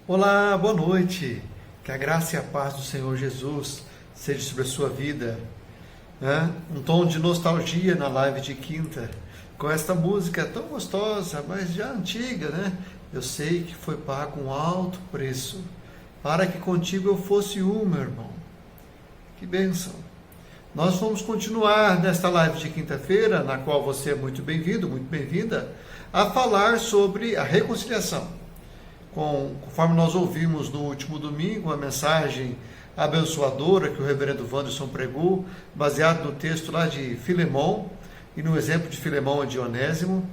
Olá, boa noite. Que a graça e a paz do Senhor Jesus seja sobre a sua vida. Um tom de nostalgia na live de quinta, com esta música tão gostosa, mas já antiga, né? Eu sei que foi pago um alto preço, para que contigo eu fosse um, meu irmão. Que bênção! Nós vamos continuar nesta live de quinta-feira, na qual você é muito bem-vindo, muito bem-vinda, a falar sobre a reconciliação. Conforme nós ouvimos no último domingo, a mensagem abençoadora que o reverendo Wanderson pregou, baseado no texto lá de Filemão, e no exemplo de Filemão e de Onésimo,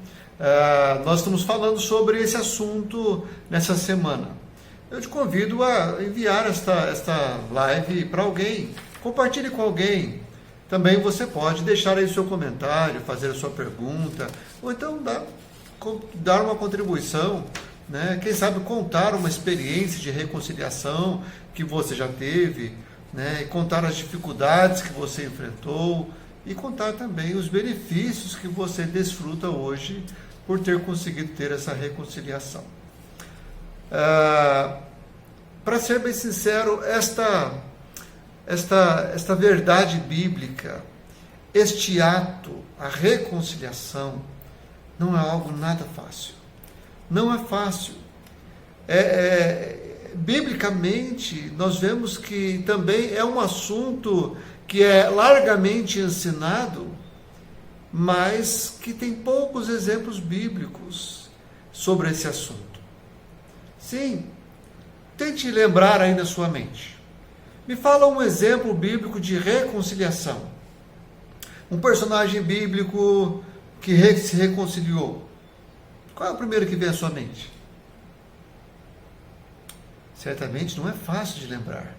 nós estamos falando sobre esse assunto nessa semana. Eu te convido a enviar esta live para alguém, compartilhe com alguém. Também você pode deixar aí o seu comentário, fazer a sua pergunta, ou então dar uma contribuição, né? Quem sabe contar uma experiência de reconciliação que você já teve, né? E contar as dificuldades que você enfrentou e contar também os benefícios que você desfruta hoje por ter conseguido ter essa reconciliação. Para ser bem sincero, esta verdade bíblica, este ato, a reconciliação, não é algo nada fácil. Não é fácil. Biblicamente, nós vemos que também é um assunto que é largamente ensinado, mas que tem poucos exemplos bíblicos sobre esse assunto. Sim, tente lembrar aí na sua mente. Me fala um exemplo bíblico de reconciliação. Um personagem bíblico que se reconciliou. Qual é o primeiro que vem à sua mente? Certamente não é fácil de lembrar.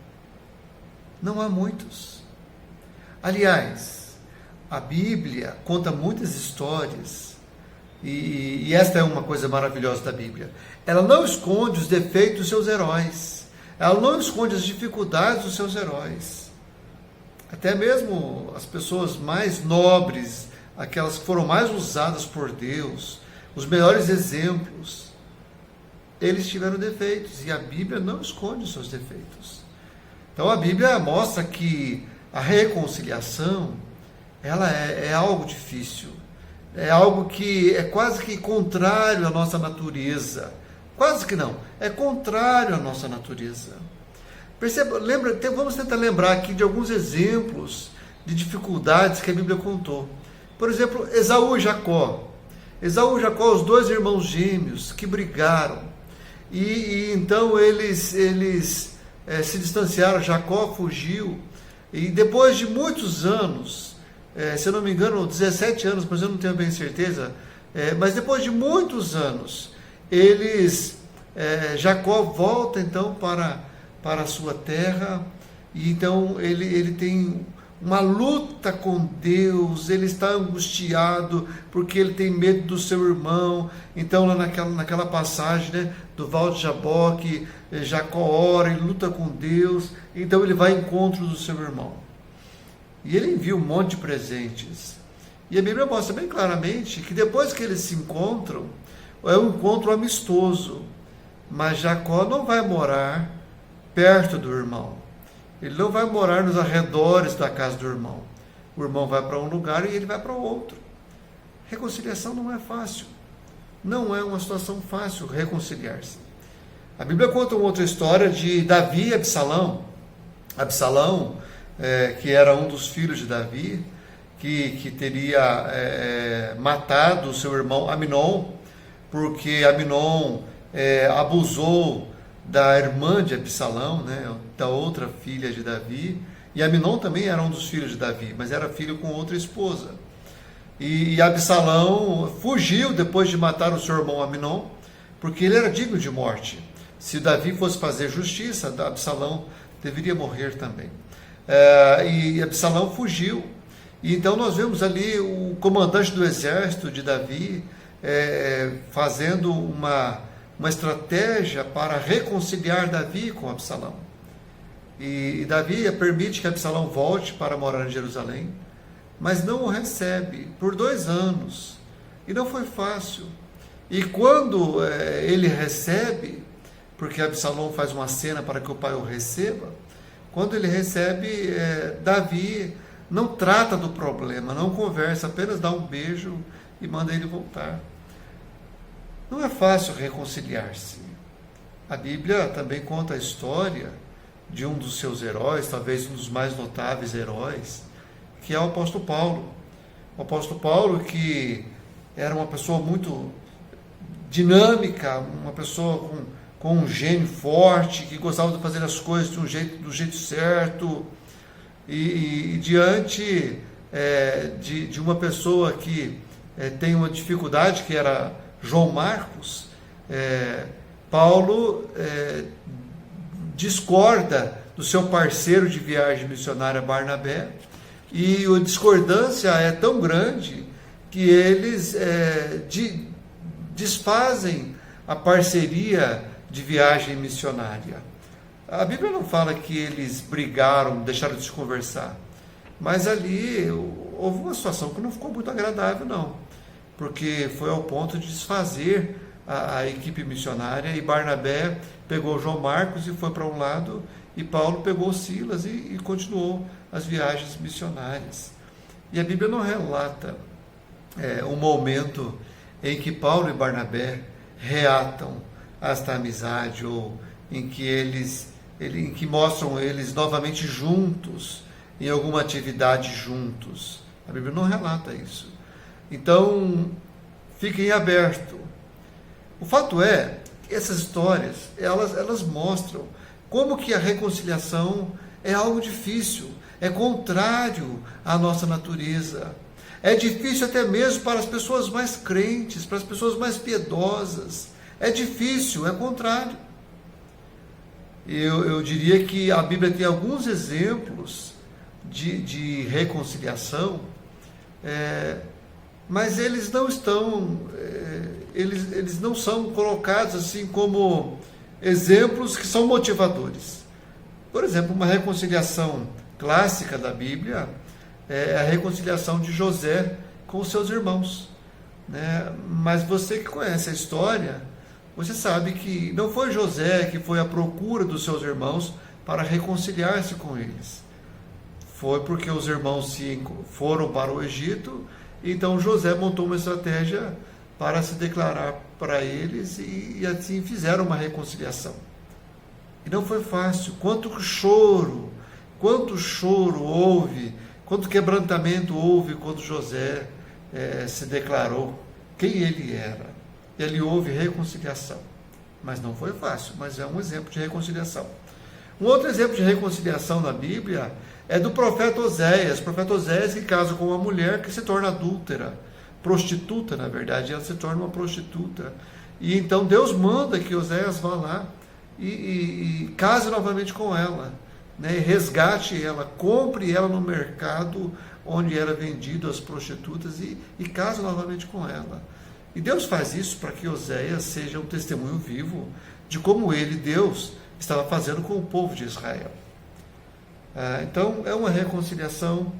Não há muitos. Aliás, a Bíblia conta muitas histórias, e esta é uma coisa maravilhosa da Bíblia. Ela não esconde os defeitos dos seus heróis. Ela não esconde as dificuldades dos seus heróis. Até mesmo as pessoas mais nobres, aquelas que foram mais usadas por Deus, os melhores exemplos, eles tiveram defeitos, e a Bíblia não esconde os seus defeitos. Então a Bíblia mostra que a reconciliação, ela é algo difícil, é algo que é quase que contrário à nossa natureza. Quase que não, é contrário à nossa natureza. Perceba, vamos tentar lembrar aqui de alguns exemplos de dificuldades que a Bíblia contou. Por exemplo, Esaú e Jacó. Esaú e Jacó, os dois irmãos gêmeos que brigaram. E então eles se distanciaram, Jacó fugiu. E depois de muitos anos, se eu não me engano, 17 anos, mas eu não tenho bem certeza, mas depois de muitos anos, Jacó volta então para a sua terra, e então ele tem uma luta com Deus, ele está angustiado porque ele tem medo do seu irmão. Então lá naquela passagem, né, do Val de Jaboque, Jacó ora, ele luta com Deus, então ele vai ao encontro do seu irmão. E ele envia um monte de presentes. E a Bíblia mostra bem claramente que depois que eles se encontram, é um encontro amistoso, mas Jacó não vai morar perto do irmão. Ele não vai morar nos arredores da casa do irmão. O irmão vai para um lugar e ele vai para o outro. Reconciliação não é fácil. Não é uma situação fácil reconciliar-se. A Bíblia conta uma outra história de Davi e Absalão. Absalão, que era um dos filhos de Davi, que teria matado o seu irmão Aminon, porque Aminon abusou da irmã de Absalão, né, da outra filha de Davi. E Aminon também era um dos filhos de Davi, mas era filho com outra esposa. E Absalão fugiu depois de matar o seu irmão Aminon, porque ele era digno de morte. Se Davi fosse fazer justiça, Absalão deveria morrer também. E Absalão fugiu. E então nós vemos ali o comandante do exército de Davi fazendo uma estratégia para reconciliar Davi com Absalão. E Davi permite que Absalão volte para morar em Jerusalém, mas não o recebe por 2 anos. E não foi fácil. E quando ele recebe, porque Absalão faz uma cena para que o pai o receba. Quando ele recebe, Davi não trata do problema, não conversa, apenas dá um beijo e manda ele voltar. Não é fácil reconciliar-se. A Bíblia também conta a história de um dos seus heróis, talvez um dos mais notáveis heróis, que é o apóstolo Paulo. O apóstolo Paulo, que era uma pessoa muito dinâmica, uma pessoa com um gênio forte, que gostava de fazer as coisas do jeito certo, e diante de uma pessoa que tem uma dificuldade, que era João Marcos, Paulo discorda do seu parceiro de viagem missionária, Barnabé, e a discordância é tão grande que eles desfazem a parceria de viagem missionária. A Bíblia não fala que eles brigaram, deixaram de se conversar, mas ali houve uma situação que não ficou muito agradável, não, porque foi ao ponto de desfazer a equipe missionária, e Barnabé pegou João Marcos e foi para um lado, e Paulo pegou Silas e continuou as viagens missionárias. E a Bíblia não relata um momento em que Paulo e Barnabé reatam esta amizade, ou em que mostram eles novamente juntos, em alguma atividade juntos. A Bíblia não relata isso. Então, fiquem abertos. O fato é que essas histórias, elas mostram como que a reconciliação é algo difícil, é contrário à nossa natureza. É difícil até mesmo para as pessoas mais crentes, para as pessoas mais piedosas. É difícil, é contrário. Eu diria que a Bíblia tem alguns exemplos de reconciliação, mas eles não estão, eles não são colocados assim como exemplos que são motivadores. Por exemplo, uma reconciliação clássica da Bíblia é a reconciliação de José com os seus irmãos, né? Mas você que conhece a história, você sabe que não foi José que foi à procura dos seus irmãos para reconciliar-se com eles. Foi porque os irmãos foram para o Egito, então José montou uma estratégia para se declarar para eles, e assim fizeram uma reconciliação. E não foi fácil. Quanto choro houve, quanto quebrantamento houve quando José se declarou quem ele era. Ali houve reconciliação. Mas não foi fácil, mas é um exemplo de reconciliação. Um outro exemplo de reconciliação na Bíblia é do profeta Oséias. O profeta Oséias que casa com uma mulher que se torna adúltera, prostituta, na verdade, ela se torna uma prostituta. E então Deus manda que Oséias vá lá e case novamente com ela, né? Resgate ela, compre ela no mercado onde era vendido as prostitutas e case novamente com ela. E Deus faz isso para que Oséias seja um testemunho vivo de como ele, Deus, estava fazendo com o povo de Israel. Então, é uma reconciliação,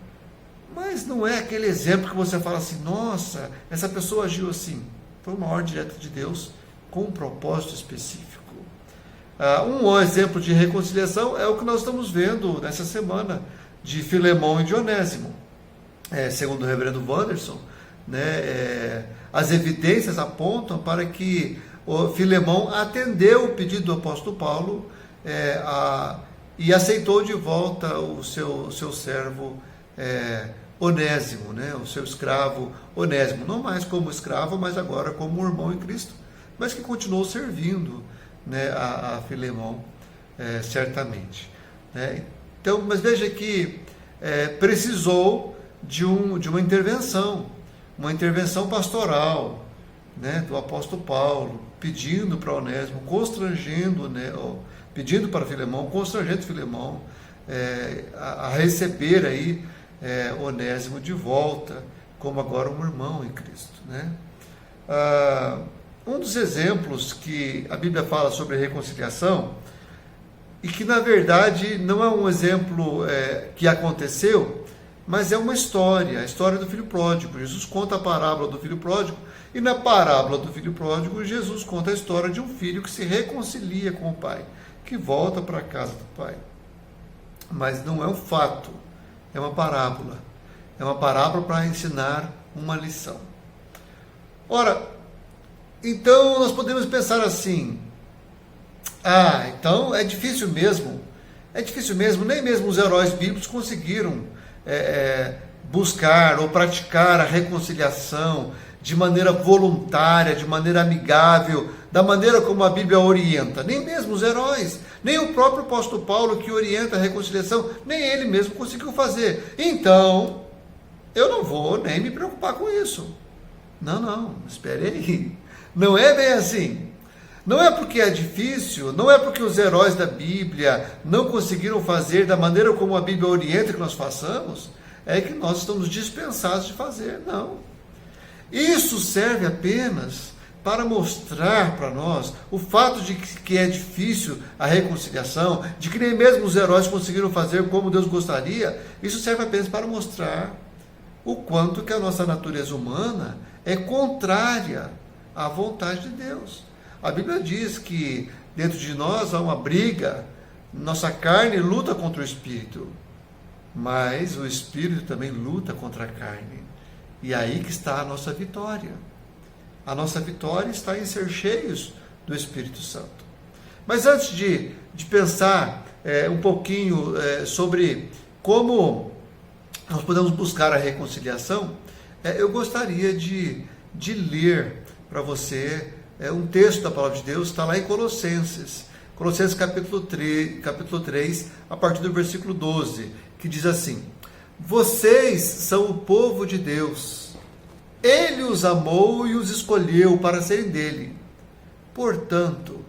mas não é aquele exemplo que você fala assim, nossa, essa pessoa agiu assim. Foi uma ordem direta de Deus com um propósito específico. Um exemplo de reconciliação é o que nós estamos vendo nessa semana, de Filemão e de Onésimo. Segundo o reverendo Wanderson, né, as evidências apontam para que o Filemão atendeu o pedido do apóstolo Paulo e aceitou de volta o seu servo Onésimo, né, o seu escravo Onésimo, não mais como escravo, mas agora como irmão em Cristo, mas que continuou servindo, né, a Filemão, certamente. Né? Então, mas veja que precisou de uma intervenção pastoral, né, do apóstolo Paulo, pedindo para Onésimo, constrangendo, né, pedindo para Filemão, constrangendo Filemão a receber aí Onésimo de volta, como agora um irmão em Cristo, né? Um dos exemplos que a Bíblia fala sobre reconciliação, e que na verdade não é um exemplo que aconteceu, mas é uma história, a história do filho pródigo. Jesus conta a parábola do filho pródigo E na parábola do filho pródigo, Jesus conta a história de um filho que se reconcilia com o pai, que volta para a casa do pai. Mas não é um fato, é uma parábola. É uma parábola para ensinar uma lição. Ora, então nós podemos pensar assim: então é difícil mesmo, nem mesmo os heróis bíblicos conseguiram buscar ou praticar a reconciliação de maneira voluntária, de maneira amigável, da maneira como a Bíblia orienta. Nem mesmo os heróis, nem o próprio apóstolo Paulo, que orienta a reconciliação, nem ele mesmo conseguiu fazer. Então, eu não vou nem me preocupar com isso. Não, espere aí. Não é bem assim. Não é porque é difícil, não é porque os heróis da Bíblia não conseguiram fazer da maneira como a Bíblia orienta que nós façamos, é que nós estamos dispensados de fazer. Não. Isso serve apenas para mostrar para nós o fato de que é difícil a reconciliação, de que nem mesmo os heróis conseguiram fazer como Deus gostaria. Isso serve apenas para mostrar o quanto que a nossa natureza humana é contrária à vontade de Deus. A Bíblia diz que dentro de nós há uma briga, nossa carne luta contra o Espírito, mas o Espírito também luta contra a carne. E aí que está a nossa vitória. A nossa vitória está em ser cheios do Espírito Santo. Mas antes de pensar um pouquinho sobre como nós podemos buscar a reconciliação, eu gostaria de ler para você um texto da Palavra de Deus, está lá em Colossenses capítulo 3, a partir do versículo 12, que diz assim: vocês são o povo de Deus. Ele os amou e os escolheu para serem dele. Portanto,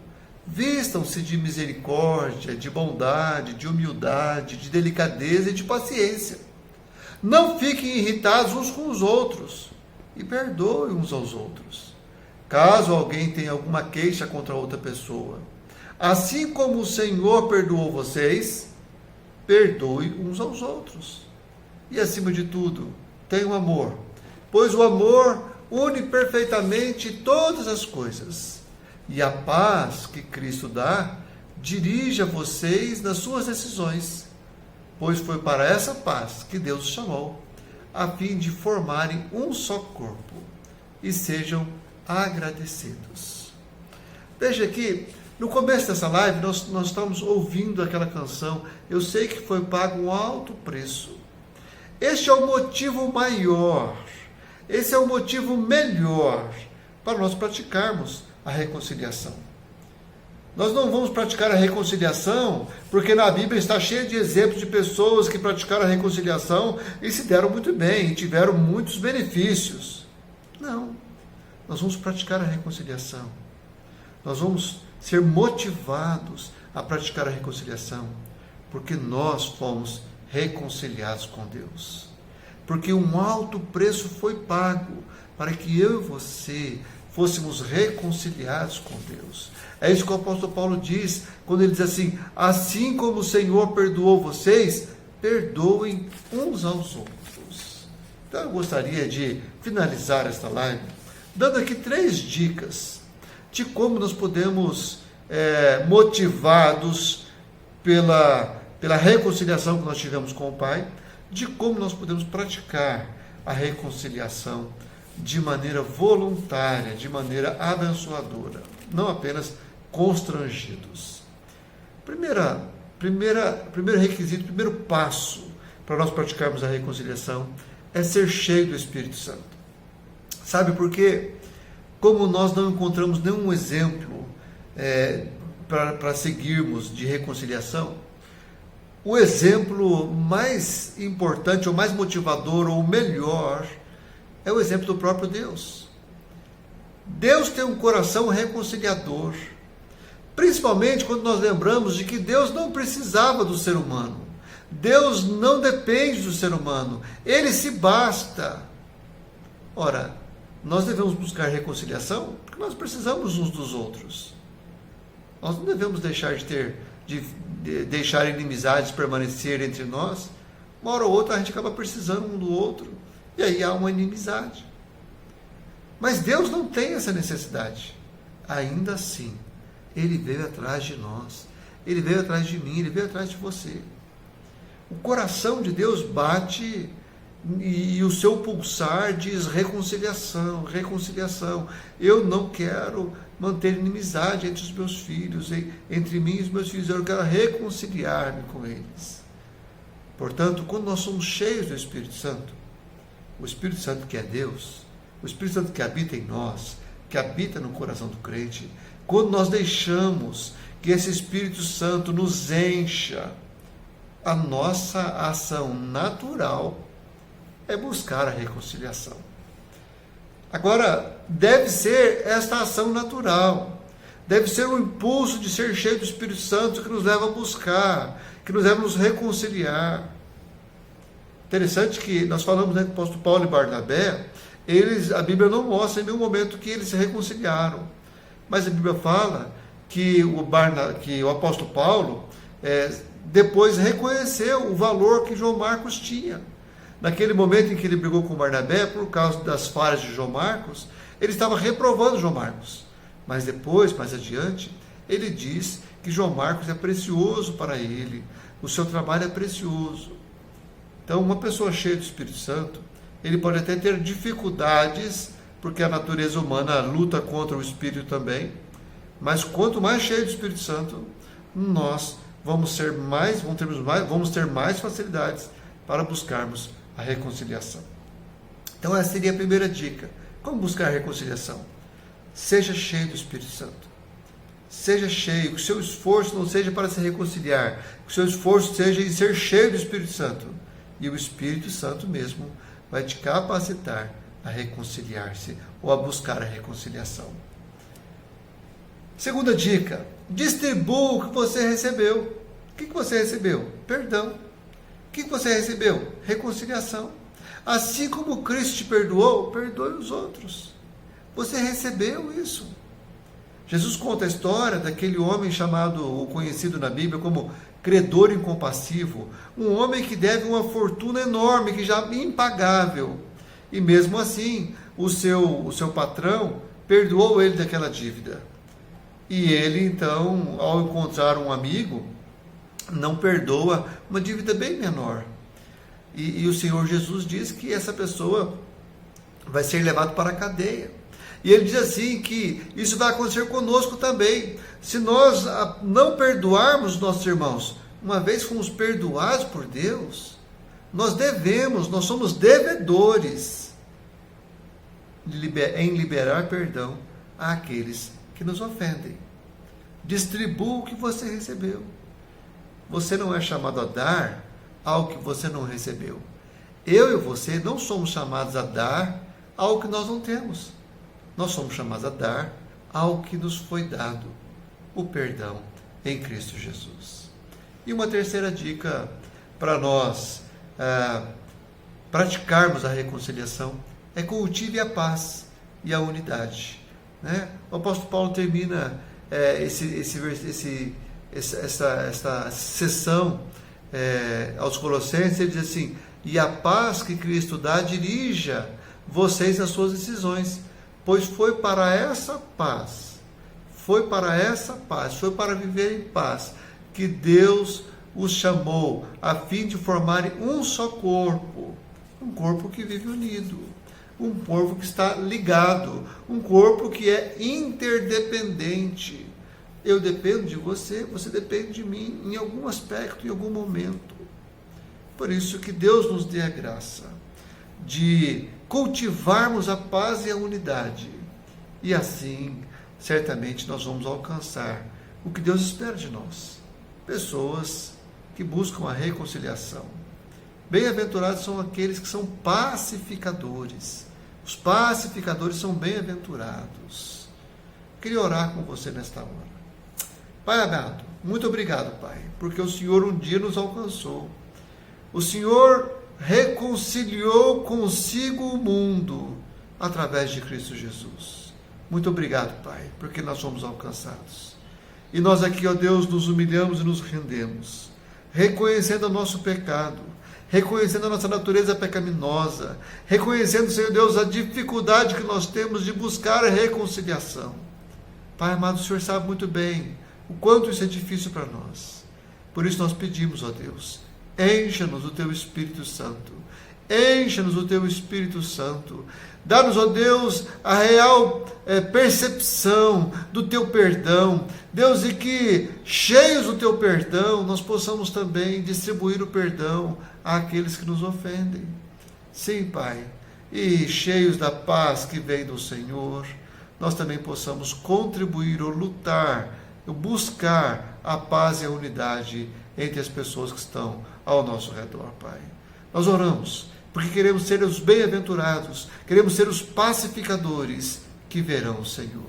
vistam-se de misericórdia, de bondade, de humildade, de delicadeza e de paciência. Não fiquem irritados uns com os outros e perdoem uns aos outros, caso alguém tenha alguma queixa contra outra pessoa. Assim como o Senhor perdoou vocês, perdoe uns aos outros. E acima de tudo, tenham amor, pois o amor une perfeitamente todas as coisas. E a paz que Cristo dá, dirija vocês nas suas decisões, pois foi para essa paz que Deus os chamou, a fim de formarem um só corpo, e sejam agradecidos. Veja aqui, no começo dessa live, nós estamos ouvindo aquela canção, Eu Sei Que Foi Pago um Alto Preço. Este é o motivo maior, esse é o motivo melhor para nós praticarmos a reconciliação. Nós não vamos praticar a reconciliação porque na Bíblia está cheio de exemplos de pessoas que praticaram a reconciliação e se deram muito bem, e tiveram muitos benefícios. Não, nós vamos praticar a reconciliação. Nós vamos ser motivados a praticar a reconciliação porque nós fomos reconciliados com Deus. Porque um alto preço foi pago para que eu e você fôssemos reconciliados com Deus. É isso que o apóstolo Paulo diz, quando ele diz assim: assim como o Senhor perdoou vocês, perdoem uns aos outros. Então eu gostaria de finalizar esta live dando aqui 3 dicas de como nós podemos, motivados pela reconciliação que nós tivemos com o Pai, de como nós podemos praticar a reconciliação de maneira voluntária, de maneira abençoadora, não apenas constrangidos. Primeiro requisito, primeiro passo para nós praticarmos a reconciliação é ser cheio do Espírito Santo. Sabe por quê? Como nós não encontramos nenhum exemplo para seguirmos de reconciliação, o exemplo mais importante, ou mais motivador, ou melhor, é o exemplo do próprio Deus. Deus tem um coração reconciliador, principalmente quando nós lembramos de que Deus não precisava do ser humano. Deus não depende do ser humano, ele se basta. Ora, nós devemos buscar reconciliação porque nós precisamos uns dos outros. Nós não devemos deixar de deixar inimizades permanecer entre nós. Uma hora ou outra a gente acaba precisando um do outro, e aí há uma inimizade. Mas Deus não tem essa necessidade. Ainda assim, Ele veio atrás de nós. Ele veio atrás de mim, Ele veio atrás de você. O coração de Deus bate e o seu pulsar diz reconciliação, reconciliação. Eu não quero manter inimizade entre os meus filhos, entre mim e os meus filhos. Eu quero reconciliar-me com eles. Portanto, quando nós somos cheios do Espírito Santo, o Espírito Santo que é Deus, o Espírito Santo que habita em nós, que habita no coração do crente, quando nós deixamos que esse Espírito Santo nos encha, a nossa ação natural é buscar a reconciliação. Agora, deve ser esta ação natural, deve ser o impulso de ser cheio do Espírito Santo que nos leva a buscar, que nos leva a nos reconciliar. Interessante que nós falamos, né, com o apóstolo Paulo e Barnabé, a Bíblia não mostra em nenhum momento que eles se reconciliaram, mas a Bíblia fala que o apóstolo Paulo depois reconheceu o valor que João Marcos tinha. Naquele momento em que ele brigou com Barnabé, por causa das falhas de João Marcos, ele estava reprovando João Marcos. Mas depois, mais adiante, ele diz que João Marcos é precioso para ele, o seu trabalho é precioso. Então, uma pessoa cheia do Espírito Santo, ele pode até ter dificuldades, porque a natureza humana luta contra o Espírito também, mas quanto mais cheio do Espírito Santo, nós vamos ter mais facilidades para buscarmos a reconciliação. Então, essa seria a primeira dica. Como buscar a reconciliação? Seja cheio do Espírito Santo. Seja cheio, que o seu esforço não seja para se reconciliar, que o seu esforço seja em ser cheio do Espírito Santo. E o Espírito Santo mesmo vai te capacitar a reconciliar-se ou a buscar a reconciliação. Segunda dica, distribua o que você recebeu. O que você recebeu? Perdão. O que você recebeu? Reconciliação. Assim como Cristo te perdoou, perdoe os outros. Você recebeu isso. Jesus conta a história daquele homem chamado, conhecido na Bíblia como credor incompassivo, um homem que deve uma fortuna enorme, que já é impagável. E mesmo assim, o seu patrão perdoou ele daquela dívida. E ele, então, ao encontrar um amigo, não perdoa uma dívida bem menor. E o Senhor Jesus diz que essa pessoa vai ser levada para a cadeia. E ele diz assim que isso vai acontecer conosco também. Se nós não perdoarmos nossos irmãos, uma vez fomos perdoados por Deus, nós somos devedores em liberar perdão àqueles que nos ofendem. Distribua o que você recebeu. Você não é chamado a dar algo que você não recebeu. Eu e você não somos chamados a dar algo que nós não temos. Nós somos chamados a dar algo que nos foi dado, o perdão em Cristo Jesus. E uma terceira dica para nós praticarmos a reconciliação é cultive a paz e a unidade. Né? O apóstolo Paulo termina essa sessão aos Colossenses, ele diz assim: e a paz que Cristo dá dirija vocês nas suas decisões, pois foi para viver em paz que Deus os chamou, a fim de formarem um só corpo, um corpo que vive unido, um corpo que está ligado, um corpo que é interdependente. Eu dependo de você, você depende de mim em algum aspecto, em algum momento. Por isso que Deus nos dê a graça de cultivarmos a paz e a unidade. E assim, certamente nós vamos alcançar o que Deus espera de nós. Pessoas que buscam a reconciliação. Bem-aventurados são aqueles que são pacificadores. Os pacificadores são bem-aventurados. Queria orar com você nesta hora. Pai amado, muito obrigado, Pai, porque o Senhor um dia nos alcançou. O Senhor reconciliou consigo o mundo através de Cristo Jesus. Muito obrigado, Pai, porque nós somos alcançados. E nós aqui, ó Deus, nos humilhamos e nos rendemos, reconhecendo o nosso pecado, reconhecendo a nossa natureza pecaminosa, reconhecendo, Senhor Deus, a dificuldade que nós temos de buscar a reconciliação. Pai amado, o Senhor sabe muito bem o quanto isso é difícil para nós. Por isso nós pedimos, ó Deus, encha-nos do Teu Espírito Santo. Encha-nos do Teu Espírito Santo. Dá-nos, ó Deus, a real percepção do Teu perdão. Deus, e que, cheios do Teu perdão, nós possamos também distribuir o perdão àqueles que nos ofendem. Sim, Pai, e cheios da paz que vem do Senhor, nós também possamos contribuir ou lutar, ou buscar a paz e a unidade entre as pessoas que estão ao nosso redor, Pai. Nós oramos, porque queremos ser os bem-aventurados, queremos ser os pacificadores que verão o Senhor.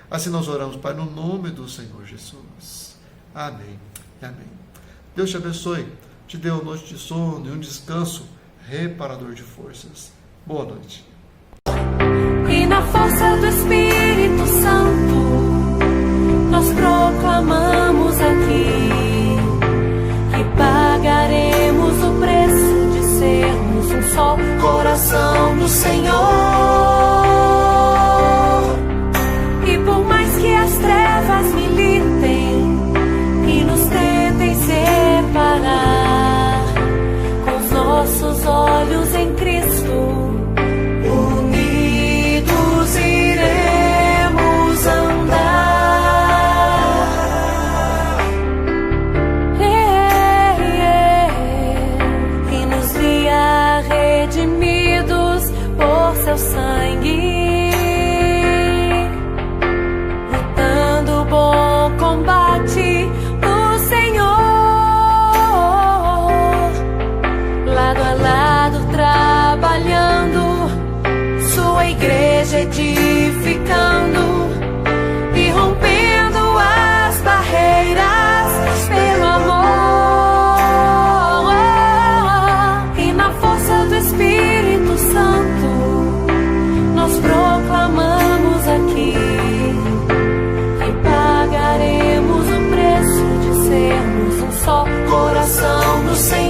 Assim nós oramos, Pai, no nome do Senhor Jesus. Amém e amém. Deus te abençoe, te dê uma noite de sono e um descanso reparador de forças. Boa noite. E na força do Espírito Santo, nós proclamamos aqui que pagaremos o preço de sermos um só coração no Senhor. E por mais que as trevas militem e nos tentem separar, com os nossos olhos em Cristo, unidos iremos andar. E nos via redimidos por seu sangue, lutando o bom combate do Senhor, lado a lado trabalhando, sua igreja edificando e rompendo as barreiras pelo amor. E na força do Espírito Santo, nós proclamamos aqui que pagaremos o preço de sermos um só coração no Senhor.